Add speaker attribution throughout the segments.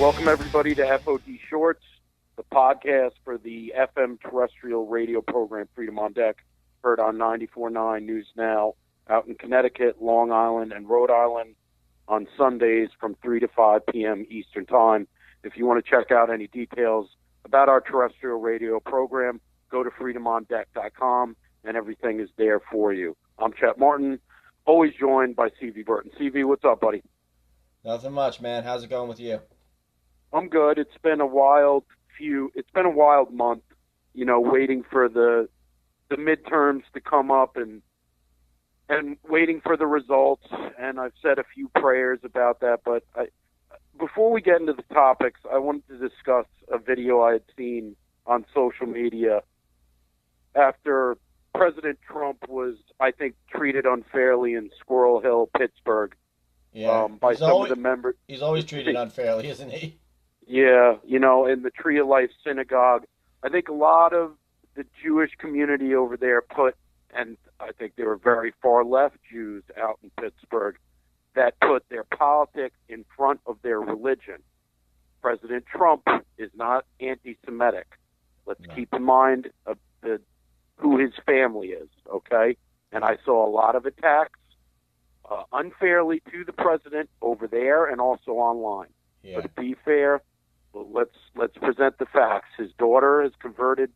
Speaker 1: Welcome, everybody, to FOD Shorts, the podcast for the FM terrestrial radio program Freedom on Deck, heard on 94.9 News Now, out in Connecticut, Long Island, and Rhode Island on Sundays from 3 to 5 p.m. Eastern Time. If you want to check out any details about our terrestrial radio program, go to freedomondeck.com, and everything is there for you. I'm Chet Martin, always joined by CV Burton. CV, what's up, buddy?
Speaker 2: Nothing much, man. How's it going with you?
Speaker 1: I'm good. It's been a wild month, waiting for the midterms to come up and waiting for the results. And I've said a few prayers about that. But before we get into the topics, I wanted to discuss a video I had seen on social media after President Trump was, I think, treated unfairly in Squirrel Hill, Pittsburgh.
Speaker 2: Yeah,
Speaker 1: by some of the members.
Speaker 2: He's always treated unfairly, isn't he?
Speaker 1: Yeah, in the Tree of Life Synagogue. I think a lot of the Jewish community over there and I think they were very far left Jews out in Pittsburgh, that put their politics in front of their religion. President Trump is not anti-Semitic. Let's keep in mind who his family is, okay? And I saw a lot of attacks unfairly to the president over there and also online.
Speaker 2: Yeah.
Speaker 1: But to be fair, let's present the facts. His daughter is converted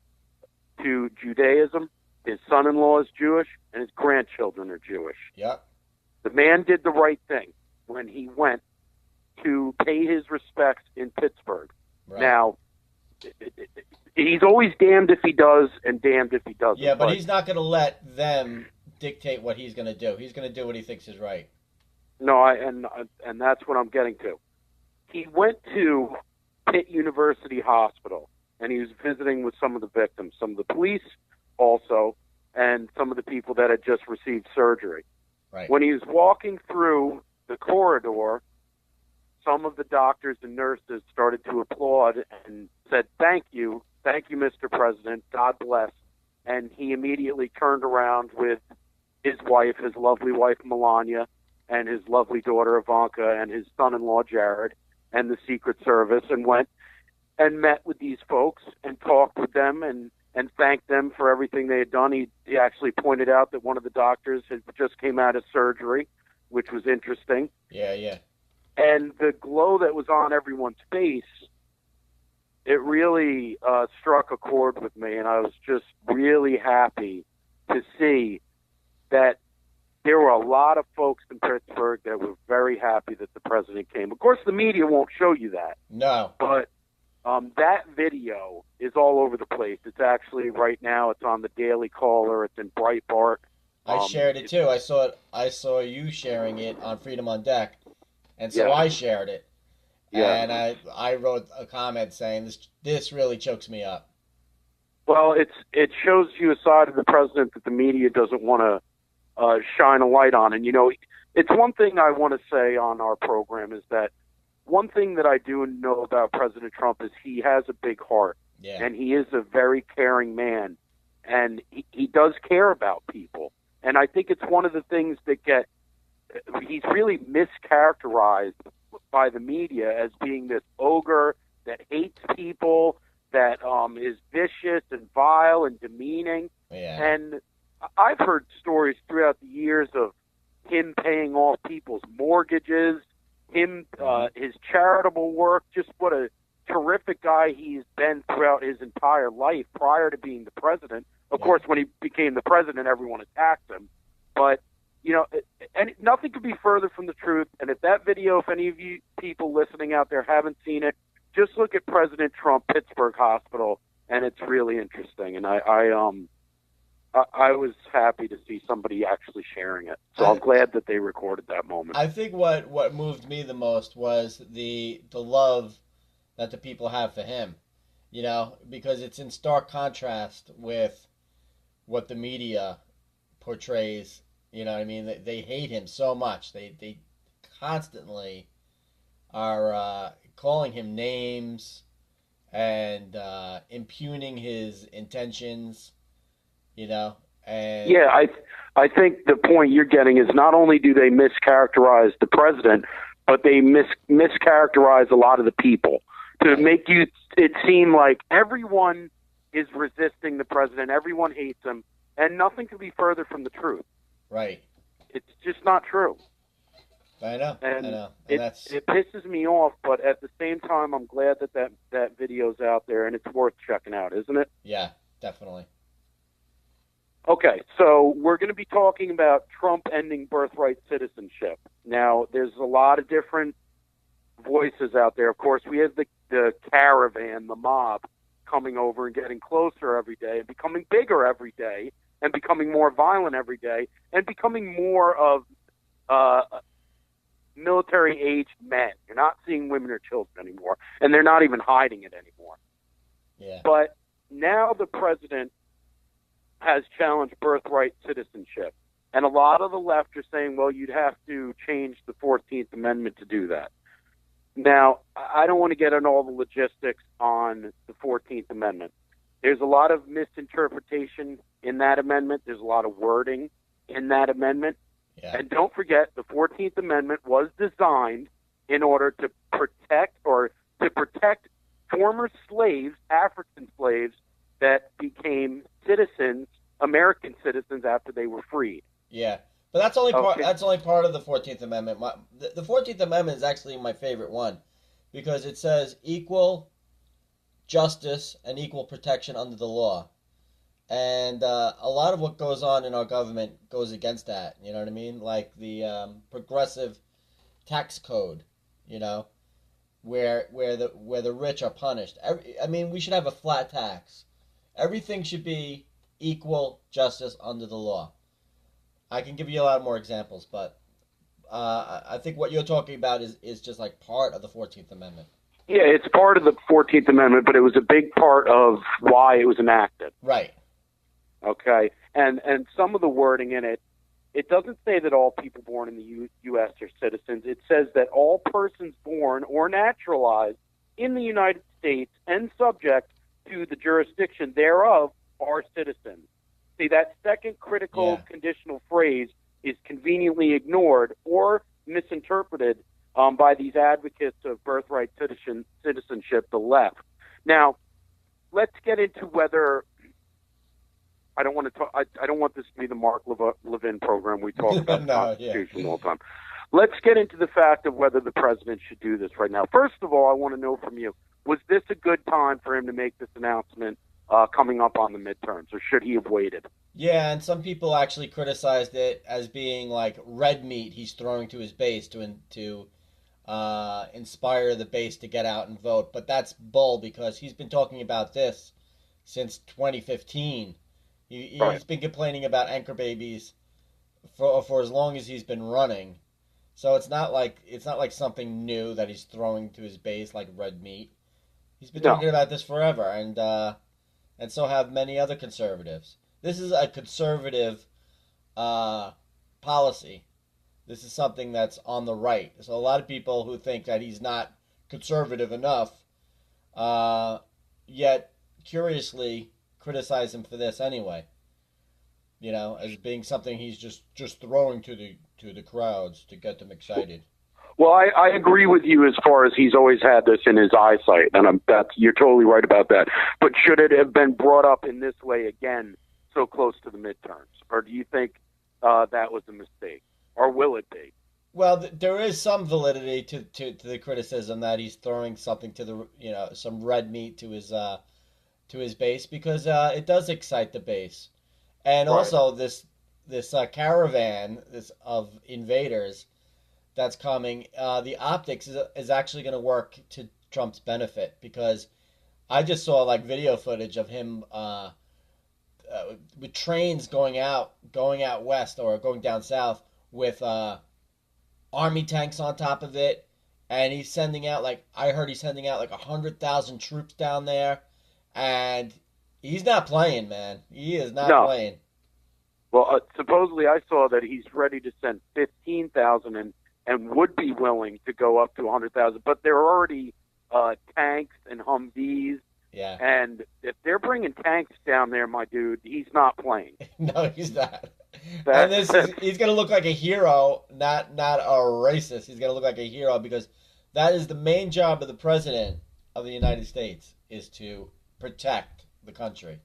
Speaker 1: to Judaism. His son-in-law is Jewish, and his grandchildren are Jewish.
Speaker 2: Yep.
Speaker 1: The man did the right thing when he went to pay his respects in Pittsburgh. Right. Now, he's always damned if he does and damned if he doesn't.
Speaker 2: Yeah, but he's not going to let them dictate what he's going to do. He's going to do what he thinks is right.
Speaker 1: No, and that's what I'm getting to. He went to Pitt University Hospital, and he was visiting with some of the victims, some of the police also, and some of the people that had just received surgery.
Speaker 2: Right.
Speaker 1: When he was walking through the corridor, some of the doctors and nurses started to applaud and said, thank you, Mr. President, God bless. And he immediately turned around with his wife, his lovely wife, Melania, and his lovely daughter, Ivanka, and his son-in-law, Jared, and the Secret Service, and went and met with these folks and talked with them and thanked them for everything they had done. He actually pointed out that one of the doctors had just came out of surgery, which was interesting.
Speaker 2: Yeah.
Speaker 1: And the glow that was on everyone's face, it really struck a chord with me, and I was just really happy to see that there were a lot of folks in Pittsburgh that were very happy that the president came. Of course, the media won't show you that.
Speaker 2: No.
Speaker 1: But that video is all over the place. It's actually right now. It's on the Daily Caller. It's in Breitbart.
Speaker 2: I shared it too. I saw you sharing it on Freedom on Deck, and so I shared it. Yeah. And I wrote a comment saying this really chokes me up. Well,
Speaker 1: it shows you a side of the president that the media doesn't want to shine a light on. And, it's one thing I want to say on our program is that one thing that I do know about President Trump is he has a big heart.
Speaker 2: Yeah.
Speaker 1: And he is a very caring man. And he does care about people. And I think it's one of the things that he's really mischaracterized by the media as being this ogre that hates people, that is vicious and vile and demeaning.
Speaker 2: Yeah.
Speaker 1: And I've heard stories throughout the years of him paying off people's mortgages, his charitable work, just what a terrific guy he's been throughout his entire life prior to being the president. Of course, when he became the president, everyone attacked him. But, and nothing could be further from the truth. And if that video, if any of you people listening out there haven't seen it, just look at President Trump Pittsburgh Hospital, and it's really interesting. And I was happy to see somebody actually sharing it. So I'm glad that they recorded that moment.
Speaker 2: I think what moved me the most was the love that the people have for him, because it's in stark contrast with what the media portrays. You know what I mean? They hate him so much. They constantly are calling him names and impugning his intentions. And
Speaker 1: I think the point you're getting is not only do they mischaracterize the president, but they mischaracterize a lot of the people to make it seem like everyone is resisting the president, everyone hates him, and nothing could be further from the truth.
Speaker 2: Right.
Speaker 1: It's just not true.
Speaker 2: I know.
Speaker 1: And
Speaker 2: I know.
Speaker 1: And it pisses me off, but at the same time, I'm glad that video's out there, and it's worth checking out, isn't it?
Speaker 2: Yeah, definitely.
Speaker 1: Okay, so we're going to be talking about Trump ending birthright citizenship. Now, there's a lot of different voices out there. Of course, we have the caravan, the mob, coming over and getting closer every day and becoming bigger every day and becoming more violent every day and becoming more of military-aged men. You're not seeing women or children anymore, and they're not even hiding it anymore.
Speaker 2: Yeah.
Speaker 1: But now the president has challenged birthright citizenship. And a lot of the left are saying, well, you'd have to change the 14th Amendment to do that. Now, I don't want to get into all the logistics on the 14th Amendment. There's a lot of misinterpretation in that amendment. There's a lot of wording in that amendment.
Speaker 2: Yeah.
Speaker 1: And don't forget, the 14th Amendment was designed in order to protect former slaves, African slaves, that became citizens, American citizens, after they were freed.
Speaker 2: Yeah, but that's only part. That's only part of the 14th Amendment. The 14th Amendment is actually my favorite one because it says equal justice and equal protection under the law, and a lot of what goes on in our government goes against that. You know what I mean? Like the progressive tax code. You know, where the rich are punished. I mean, we should have a flat tax. Everything should be equal justice under the law. I can give you a lot more examples, but I think what you're talking about is just like part of the 14th Amendment.
Speaker 1: Yeah, it's part of the 14th Amendment, but it was a big part of why it was enacted.
Speaker 2: Right.
Speaker 1: Okay, and some of the wording in it, it doesn't say that all people born in the U.S. are citizens. It says that all persons born or naturalized in the United States and subject to the jurisdiction thereof are citizens. See, that second critical conditional phrase is conveniently ignored or misinterpreted by these advocates of birthright citizenship, the left. Now, let's get into whether I don't want to talk. I don't want this to be the Mark Levin program. We talk about the Constitution all the time. Let's get into the fact of whether the president should do this right now. First of all, I want to know from you: was this a good time for him to make this announcement coming up on the midterms, or should he have waited?
Speaker 2: Yeah, and some people actually criticized it as being like red meat he's throwing to his base to inspire the base to get out and vote. But that's bull because he's been talking about this since 2015. He's been complaining about anchor babies for as long as he's been running. So it's not like something new that he's throwing to his base like red meat. He's been talking about this forever, and so have many other conservatives. This is a conservative policy. This is something that's on the right. So a lot of people who think that he's not conservative enough, yet curiously criticize him for this anyway. You know, as being something he's just throwing to the crowds to get them excited.
Speaker 1: Well, I agree with you as far as he's always had this in his eyesight, and you're totally right about that. But should it have been brought up in this way again, so close to the midterms, or do you think that was a mistake, or will it be?
Speaker 2: Well, there is some validity to the criticism that he's throwing something to some red meat to his base because it does excite the base, and also this caravan of invaders that's coming, the optics is actually going to work to Trump's benefit because I just saw like video footage of him with trains going out west or going down south with army tanks on top of it, and he's sending out like 100,000 troops down there, and he's not playing, man. He is not playing.
Speaker 1: Well, supposedly I saw that he's ready to send 15,000 and would be willing to go up to 100,000, but there are already tanks and Humvees.
Speaker 2: Yeah.
Speaker 1: And if they're bringing tanks down there, my dude, he's not playing.
Speaker 2: No, he's not. And he's going to look like a hero, not a racist. He's going to look like a hero because that is the main job of the president of the United States, is to protect the country.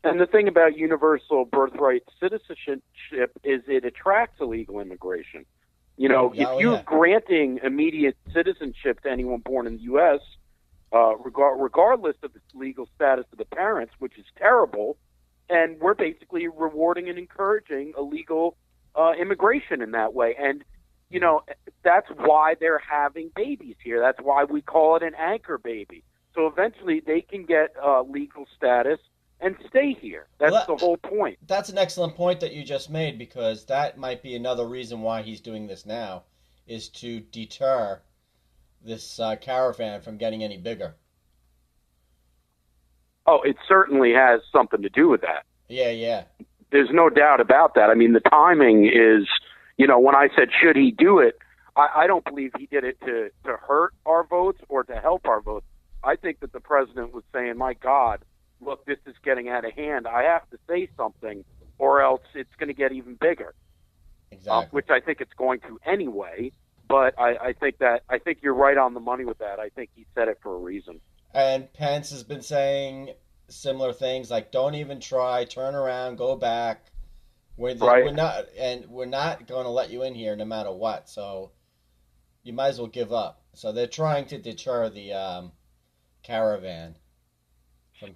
Speaker 1: And the thing about universal birthright citizenship is it attracts illegal immigration. You know, if you're granting immediate citizenship to anyone born in the U.S., regardless of the legal status of the parents, which is terrible, and we're basically rewarding and encouraging illegal immigration in that way. And, you know, that's why they're having babies here. That's why we call it an anchor baby. So eventually they can get legal status and stay here. That's the whole point.
Speaker 2: That's an excellent point that you just made, because that might be another reason why he's doing this now, is to deter this caravan from getting any bigger.
Speaker 1: Oh, it certainly has something to do with that.
Speaker 2: Yeah.
Speaker 1: There's no doubt about that. I mean, the timing is, you know, when I said, should he do it, I don't believe he did it to hurt our votes or to help our votes. I think that the president was saying, my God, look, this is getting out of hand. I have to say something or else it's going to get even bigger.
Speaker 2: Exactly.
Speaker 1: Which I think it's going to anyway. But I think you're right on the money with that. I think he said it for a reason.
Speaker 2: And Pence has been saying similar things like, "Don't even try, turn around, go back. We're not going to let you in here no matter what. So you might as well give up." So they're trying to deter the caravan.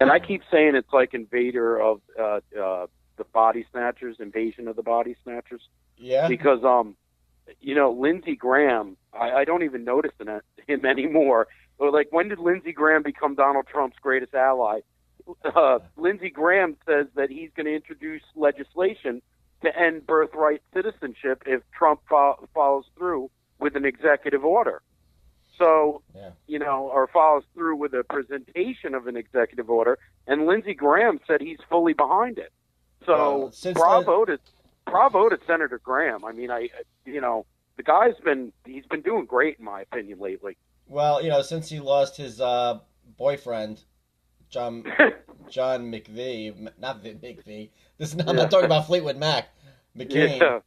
Speaker 1: And I keep saying it's like Invader of the Body Snatchers, Invasion of the Body Snatchers.
Speaker 2: Yeah.
Speaker 1: Because you know, Lindsey Graham, I don't even notice him anymore. But like, when did Lindsey Graham become Donald Trump's greatest ally? Lindsey Graham says that he's going to introduce legislation to end birthright citizenship if Trump follows through with an executive order. So, you know, or follows through with a presentation of an executive order. And Lindsey Graham said he's fully behind it. So bravo to Senator Graham. I mean, you know, the guy's he's been doing great in my opinion lately.
Speaker 2: Well, you know, since he lost his boyfriend, John McVie, not McVie. I'm not talking about Fleetwood Mac. McCain.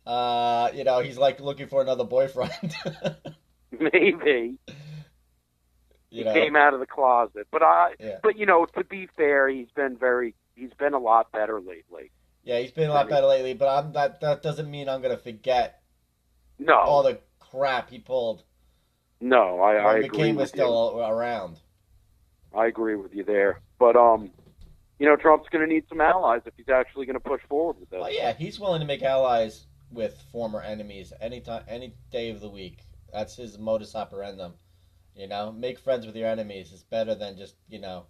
Speaker 1: Yeah.
Speaker 2: You know, he's like looking for another boyfriend.
Speaker 1: Maybe. He came out of the closet, but you know, to be fair, he's been a lot better lately.
Speaker 2: Yeah, he's been a lot better lately, but that doesn't mean I'm going to forget all the crap he pulled.
Speaker 1: No, I agree with you.
Speaker 2: McCain was still around.
Speaker 1: I agree with you there. But, you know, Trump's going to need some allies if he's actually going to push forward with this.
Speaker 2: Oh, yeah, he's willing to make allies with former enemies any day of the week. That's his modus operandum. You know, make friends with your enemies. It's better than just, you know,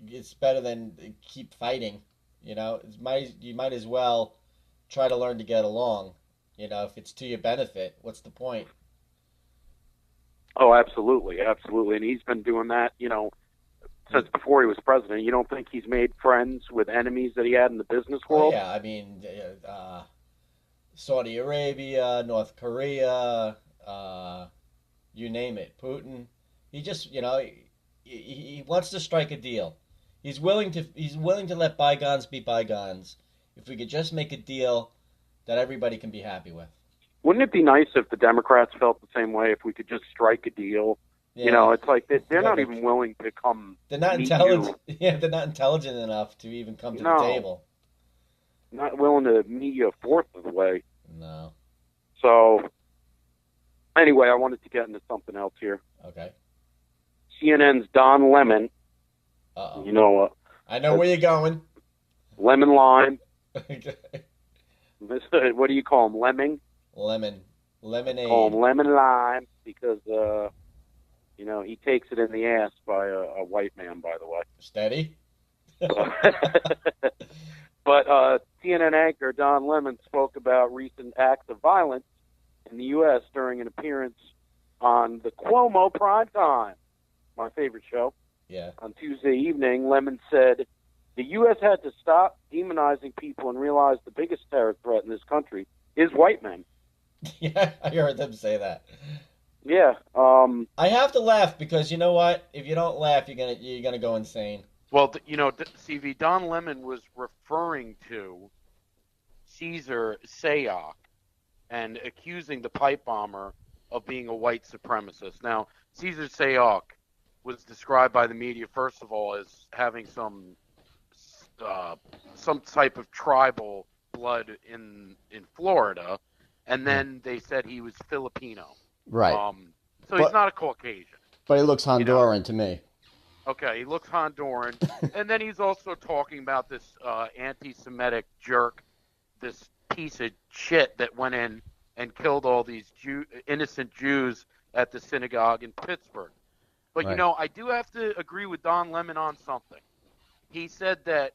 Speaker 2: it's better than keep fighting. You know, you might as well try to learn to get along. You know, if it's to your benefit, what's the point?
Speaker 1: Oh, absolutely, absolutely. And he's been doing that, you know, since before he was president. You don't think he's made friends with enemies that he had in the business world?
Speaker 2: Oh, yeah, I mean, Saudi Arabia, North Korea, you name it, Putin. He just, you know, he wants to strike a deal. He's willing to let bygones be bygones. If we could just make a deal that everybody can be happy with.
Speaker 1: Wouldn't it be nice if the Democrats felt the same way? If we could just strike a deal, you know, it's like they're not even willing to come.
Speaker 2: They're not intelligent. Yeah, they're not intelligent enough to even come to the table.
Speaker 1: Not willing to meet you a fourth of the way.
Speaker 2: No.
Speaker 1: So, anyway, I wanted to get into something else here.
Speaker 2: Okay.
Speaker 1: CNN's Don Lemon.
Speaker 2: Uh-oh.
Speaker 1: You know,
Speaker 2: I know where you're going.
Speaker 1: Lemon lime. What do you call him? Lemming?
Speaker 2: Lemonade.
Speaker 1: Call him lemon lime because, you know, he takes it in the ass by a white man, by the way.
Speaker 2: Steady.
Speaker 1: But CNN anchor Don Lemon spoke about recent acts of violence in the U.S. during an appearance on the Cuomo Primetime, my favorite show.
Speaker 2: Yeah. On
Speaker 1: Tuesday evening, Lemon said, the U.S. had to stop demonizing people and realize the biggest terror threat in this country is white men.
Speaker 2: Yeah, I heard them say that.
Speaker 1: Yeah.
Speaker 2: I have to laugh because you know what? If you don't laugh, you're gonna go insane.
Speaker 1: Well, CV Don Lemon was referring to Caesar Sayoc and accusing the pipe bomber of being a white supremacist. Now, Caesar Sayoc was described by the media, first of all, as having some type of tribal blood in Florida, and then they said he was Filipino.
Speaker 2: Right.
Speaker 1: So he's not a Caucasian.
Speaker 2: But he looks Honduran to me.
Speaker 1: Okay, he looks Honduran. And then he's also talking about this anti-Semitic jerk, this piece of shit that went in and killed all these innocent Jews at the synagogue in Pittsburgh. But,
Speaker 2: Right.
Speaker 1: I do have to agree with Don Lemon on something. He said that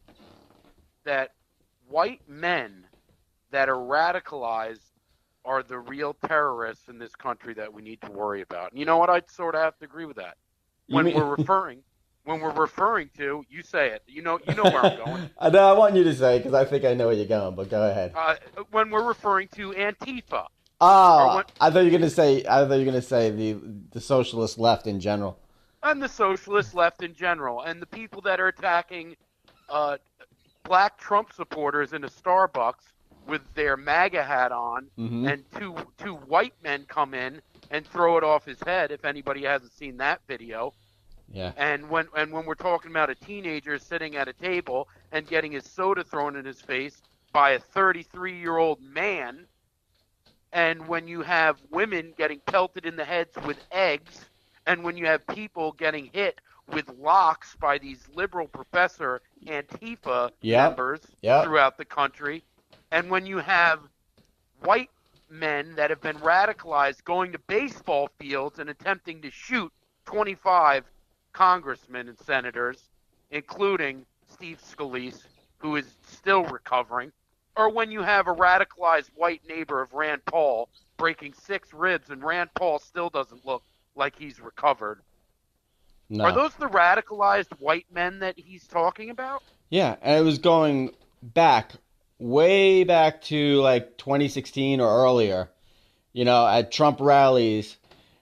Speaker 1: white men that are radicalized are the real terrorists in this country that we need to worry about. And you know what? I'd sort of have to agree with that. When we're referring to, you say it. You know where I'm going.
Speaker 2: I want you to say because I think I know where you're going, but go ahead.
Speaker 1: When we're referring to Antifa.
Speaker 2: Oh, I thought you were gonna say the socialist left in general.
Speaker 1: And the socialist left in general, and the people that are attacking black Trump supporters in a Starbucks with their MAGA hat on, and two white men come in and throw it off his head. If anybody hasn't seen that video.
Speaker 2: Yeah.
Speaker 1: And when we're talking about a teenager sitting at a table and getting his soda thrown in his face by a 33-year-old man, and when you have women getting pelted in the heads with eggs, and when you have people getting hit with locks by these liberal professor Antifa members throughout the country, and when you have white men that have been radicalized going to baseball fields and attempting to shoot 25 congressmen and senators, including Steve Scalise, who is still recovering, or when you have a radicalized white neighbor of Rand Paul breaking 6 ribs and Rand Paul still doesn't look like he's recovered. No. Are those the radicalized white men that he's talking about?
Speaker 2: Yeah, and it was going way back to like 2016 or earlier, at Trump rallies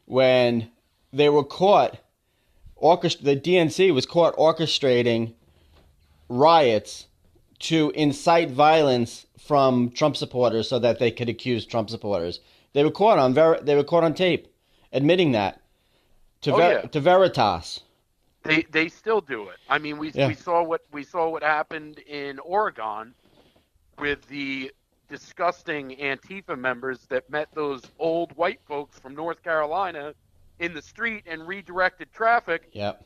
Speaker 2: when they were caught, the DNC was caught orchestrating riots to incite violence from Trump supporters so that they could accuse Trump supporters. They were caught on tape admitting that to Veritas.
Speaker 1: They still do it. I mean, we saw what happened in Oregon with the disgusting Antifa members that met those old white folks from North Carolina in the street and redirected traffic.
Speaker 2: Yep.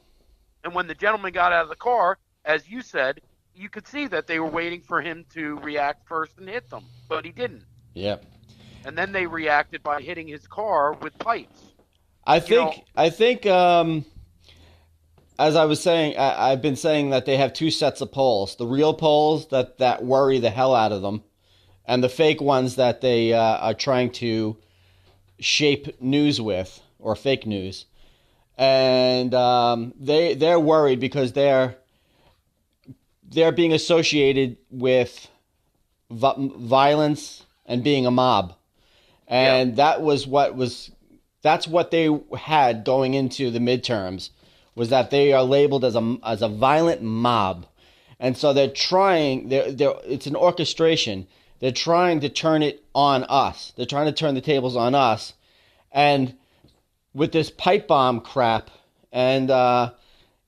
Speaker 1: And when the gentleman got out of the car, as you said, you could see that they were waiting for him to react first and hit them, but he didn't.
Speaker 2: Yep.
Speaker 1: And then they reacted by hitting his car with pipes.
Speaker 2: I think, as I was saying, I've been saying that they have 2 sets of polls: the real polls that worry the hell out of them, and the fake ones that they are trying to shape news with, or fake news. And they're worried because they're being associated with violence and being a mob, and that's what they had going into the midterms, was that they are labeled as a violent mob, and so it's an orchestration. They're trying to turn it on us. They're trying to turn the tables on us, and with this pipe bomb crap and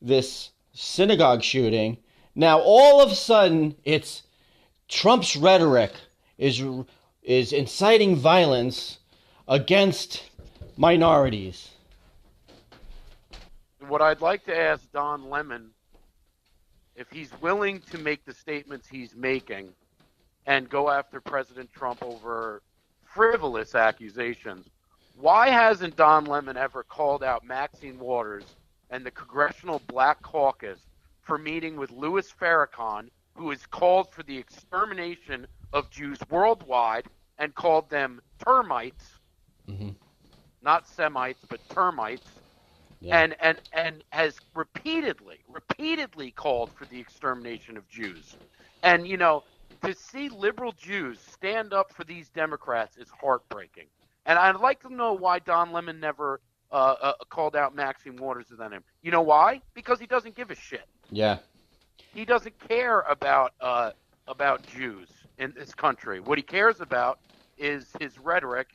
Speaker 2: this synagogue shooting, now all of a sudden it's Trump's rhetoric is inciting violence against minorities.
Speaker 1: What I'd like to ask Don Lemon, if he's willing to make the statements he's making and go after President Trump over frivolous accusations, why hasn't Don Lemon ever called out Maxine Waters and the Congressional Black Caucus for meeting with Louis Farrakhan, who has called for the extermination of Jews worldwide and called them termites, not Semites, but termites, and has repeatedly called for the extermination of Jews. And, to see liberal Jews stand up for these Democrats is heartbreaking. And I'd like to know why Don Lemon never called out Maxine Waters than him. You know why? Because he doesn't give a shit.
Speaker 2: Yeah.
Speaker 1: He doesn't care about Jews in this country. What he cares about is his rhetoric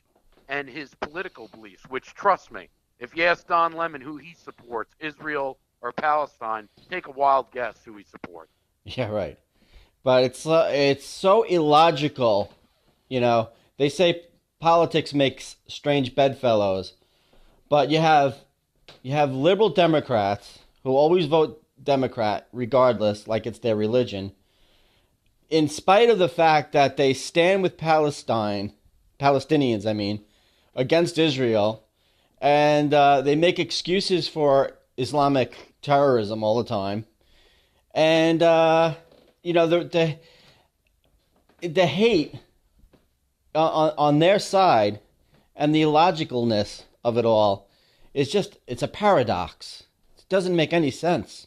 Speaker 1: and his political beliefs. Which, trust me, if you ask Don Lemon who he supports, Israel or Palestine, take a wild guess who he supports.
Speaker 2: Yeah, right. But it's so illogical, you know. They say politics makes strange bedfellows, but you have liberal Democrats who always vote Democrat regardless, like it's their religion, in spite of the fact that they stand with Palestinians, I mean, against Israel, and they make excuses for Islamic terrorism all the time, and you know the hate on their side and the illogicalness of it all is it's a paradox. It doesn't make any sense.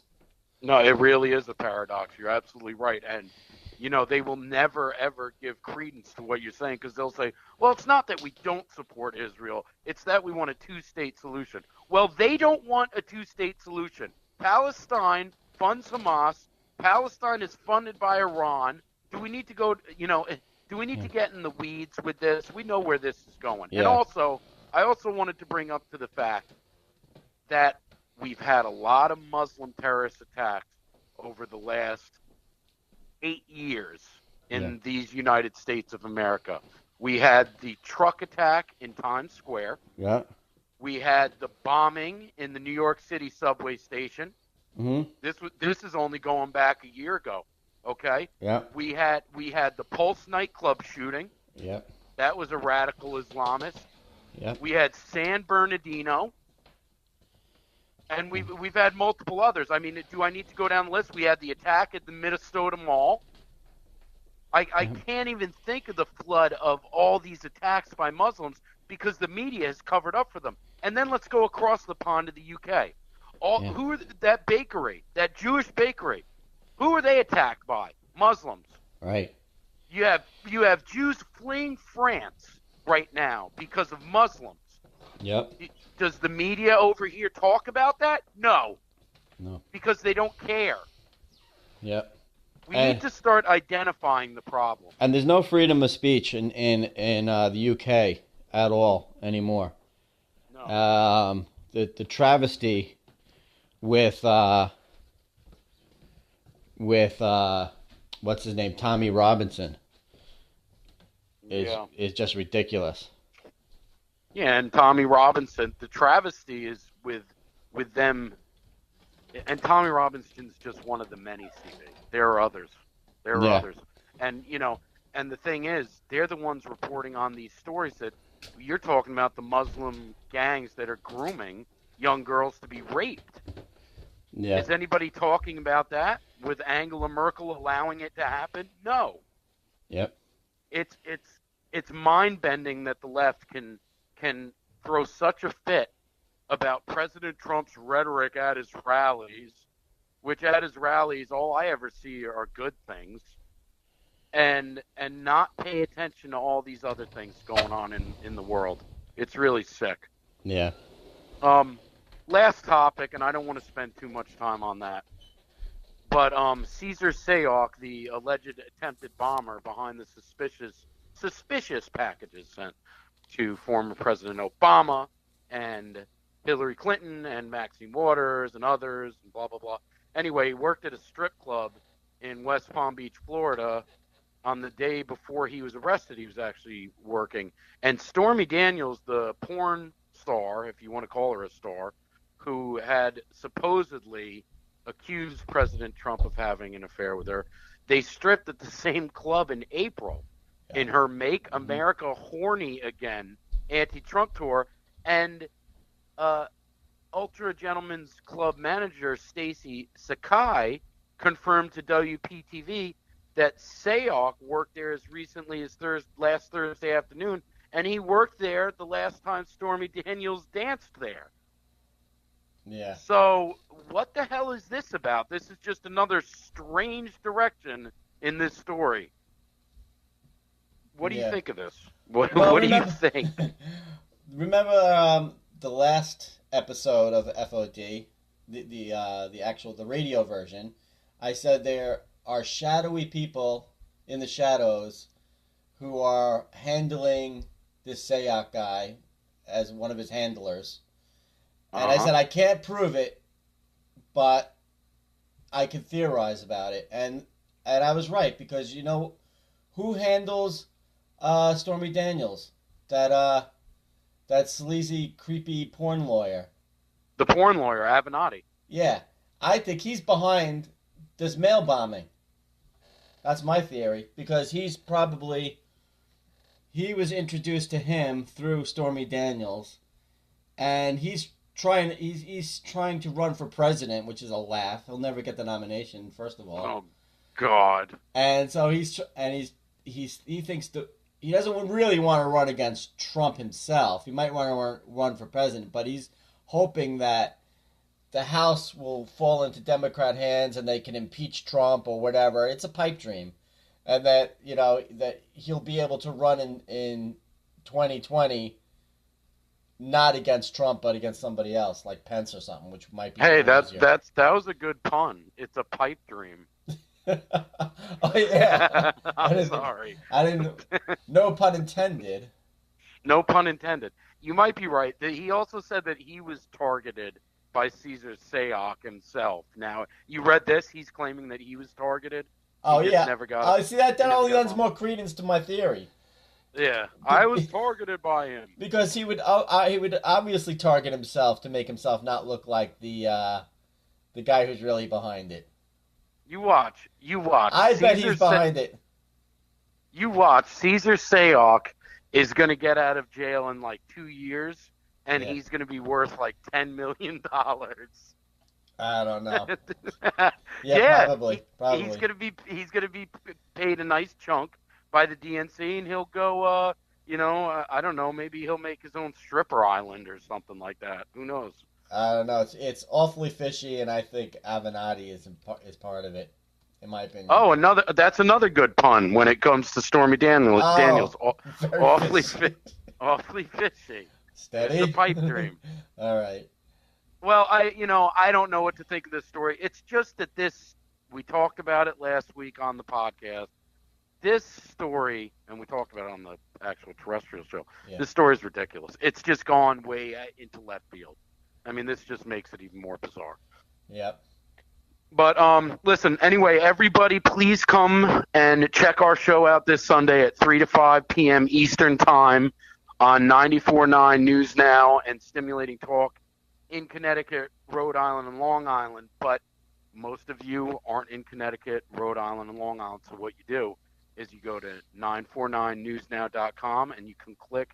Speaker 1: No, it really is a paradox. You're absolutely right. And, you know, they will never, ever give credence to what you're saying because they'll say, well, it's not that we don't support Israel. It's that we want a two-state solution. Well, they don't want a two-state solution. Palestine funds Hamas. Palestine is funded by Iran. Do we need to go, you know, do we need to get in the weeds with this? We know where this is going. Yeah. And also, I also wanted to bring up to the fact that we've had a lot of Muslim terrorist attacks over the last 8 years in these United States of America. We had the truck attack in Times Square.
Speaker 2: Yeah.
Speaker 1: We had the bombing in the New York City subway station.
Speaker 2: Mm-hmm.
Speaker 1: This is only going back a year ago. Okay.
Speaker 2: Yeah.
Speaker 1: We had the Pulse nightclub shooting.
Speaker 2: Yeah.
Speaker 1: That was a radical Islamist.
Speaker 2: Yeah.
Speaker 1: We had San Bernardino. And we've had multiple others. I mean, do I need to go down the list? We had the attack at the Minnesota Mall. I can't even think of the flood of all these attacks by Muslims because the media has covered up for them. And then let's go across the pond to the UK. Who are that bakery, that Jewish bakery? Who are they attacked by? Muslims.
Speaker 2: Right.
Speaker 1: You have Jews fleeing France right now because of Muslims.
Speaker 2: Yep.
Speaker 1: Does the media over here talk about that? No. Because they don't care.
Speaker 2: Yep.
Speaker 1: We need to start identifying the problem.
Speaker 2: And there's no freedom of speech in the UK at all anymore.
Speaker 1: No.
Speaker 2: The travesty with what's his name, Tommy Robinson is just ridiculous.
Speaker 1: Yeah, and Tommy Robinson, the travesty is with them, and Tommy Robinson's just one of the many, CV. There are others. And, you know, and the thing is, they're the ones reporting on these stories that you're talking about, the Muslim gangs that are grooming young girls to be raped.
Speaker 2: Yeah.
Speaker 1: Is anybody talking about that with Angela Merkel allowing it to happen? No.
Speaker 2: Yep.
Speaker 1: It's mind-bending that the left can throw such a fit about President Trump's rhetoric at his rallies, which at his rallies all I ever see are good things, and not pay attention to all these other things going on in the world. It's really sick.
Speaker 2: Yeah.
Speaker 1: Last topic, and I don't want to spend too much time on that, but Caesar Sayok, the alleged attempted bomber behind the suspicious packages sent to former President Obama and Hillary Clinton and Maxine Waters and others and blah, blah, blah. Anyway, he worked at a strip club in West Palm Beach, Florida. On the day before he was arrested, he was actually working. And Stormy Daniels, the porn star, if you want to call her a star, who had supposedly accused President Trump of having an affair with her, they stripped at the same club in April in her Make America Horny Again anti-Trump tour, and Ultra Gentlemen's Club manager Stacy Sakai confirmed to WPTV that Sayok worked there as recently as last Thursday afternoon, and he worked there the last time Stormy Daniels danced there.
Speaker 2: Yeah.
Speaker 1: So what the hell is this about? This is just another strange direction in this story. What do you think of this? What do you think?
Speaker 2: Remember the last episode of FOD, the radio version? I said there are shadowy people in the shadows who are handling this Sayoc guy as one of his handlers. And I said I can't prove it, but I can theorize about it. And I was right, because you know who handles Stormy Daniels? That sleazy, creepy porn lawyer.
Speaker 1: The porn lawyer, Avenatti.
Speaker 2: Yeah. I think he's behind this mail bombing. That's my theory, because he was introduced to him through Stormy Daniels, and he's trying to run for president, which is a laugh. He'll never get the nomination, first of all.
Speaker 1: Oh God.
Speaker 2: And so he thinks he doesn't really want to run against Trump himself. He might want to run for president, but he's hoping that the House will fall into Democrat hands and they can impeach Trump or whatever. It's a pipe dream. And that, that he'll be able to run in 2020 not against Trump but against somebody else, like Pence or something, which might be
Speaker 1: Hey, that was a good pun. It's a pipe dream.
Speaker 2: Oh yeah.
Speaker 1: I'm sorry.
Speaker 2: I didn't. No pun intended.
Speaker 1: No pun intended. You might be right. He also said that he was targeted by Cesar Sayoc himself. Now, you read this. He's claiming that he was targeted.
Speaker 2: Oh yeah.
Speaker 1: Never got it.
Speaker 2: See that only lends more credence to my theory.
Speaker 1: Yeah, I was targeted by him
Speaker 2: because he would obviously target himself to make himself not look like the guy who's really behind it.
Speaker 1: You watch.
Speaker 2: I bet he's behind it.
Speaker 1: You watch. Cesar Sayoc is going to get out of jail in like 2 years, and he's going to be worth like $10 million.
Speaker 2: I don't know.
Speaker 1: Yeah,
Speaker 2: probably.
Speaker 1: He's going to be paid a nice chunk by the DNC, and he'll go. I don't know. Maybe he'll make his own stripper island or something like that. Who knows?
Speaker 2: I don't know. It's awfully fishy, and I think Avenatti is part of it, in my opinion.
Speaker 1: Oh, that's another good pun when it comes to Stormy Daniels. Awfully fishy.
Speaker 2: Steady.
Speaker 1: It's a pipe dream.
Speaker 2: All right.
Speaker 1: Well, I don't know what to think of this story. It's just that we talked about it last week on the podcast. This story, and we talked about it on the actual terrestrial show. Yeah. This story is ridiculous. It's just gone way into left field. I mean, this just makes it even more bizarre.
Speaker 2: Yep.
Speaker 1: But listen, anyway, everybody, please come and check our show out this Sunday at 3 to 5 p.m. Eastern Time on 94.9 News Now and Stimulating Talk in Connecticut, Rhode Island, and Long Island. But most of you aren't in Connecticut, Rhode Island, and Long Island. So what you do is you go to 949newsnow.com and you can click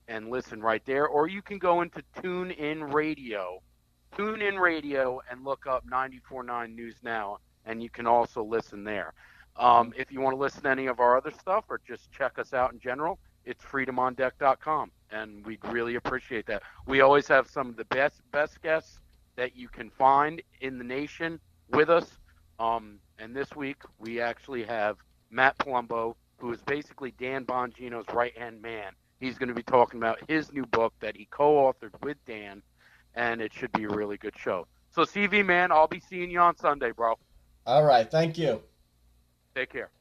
Speaker 1: and listen right there, or you can go into TuneIn Radio and look up 94.9 News Now, and you can also listen there. If you want to listen to any of our other stuff or just check us out in general, it's FreedomOnDeck.com, and we'd really appreciate that. We always have some of the best guests that you can find in the nation with us, and this week we actually have Matt Palumbo, who is basically Dan Bongino's right-hand man. He's going to be talking about his new book that he co-authored with Dan, and it should be a really good show. So, CV, man, I'll be seeing you on Sunday, bro.
Speaker 2: All right. Thank you.
Speaker 1: Take care.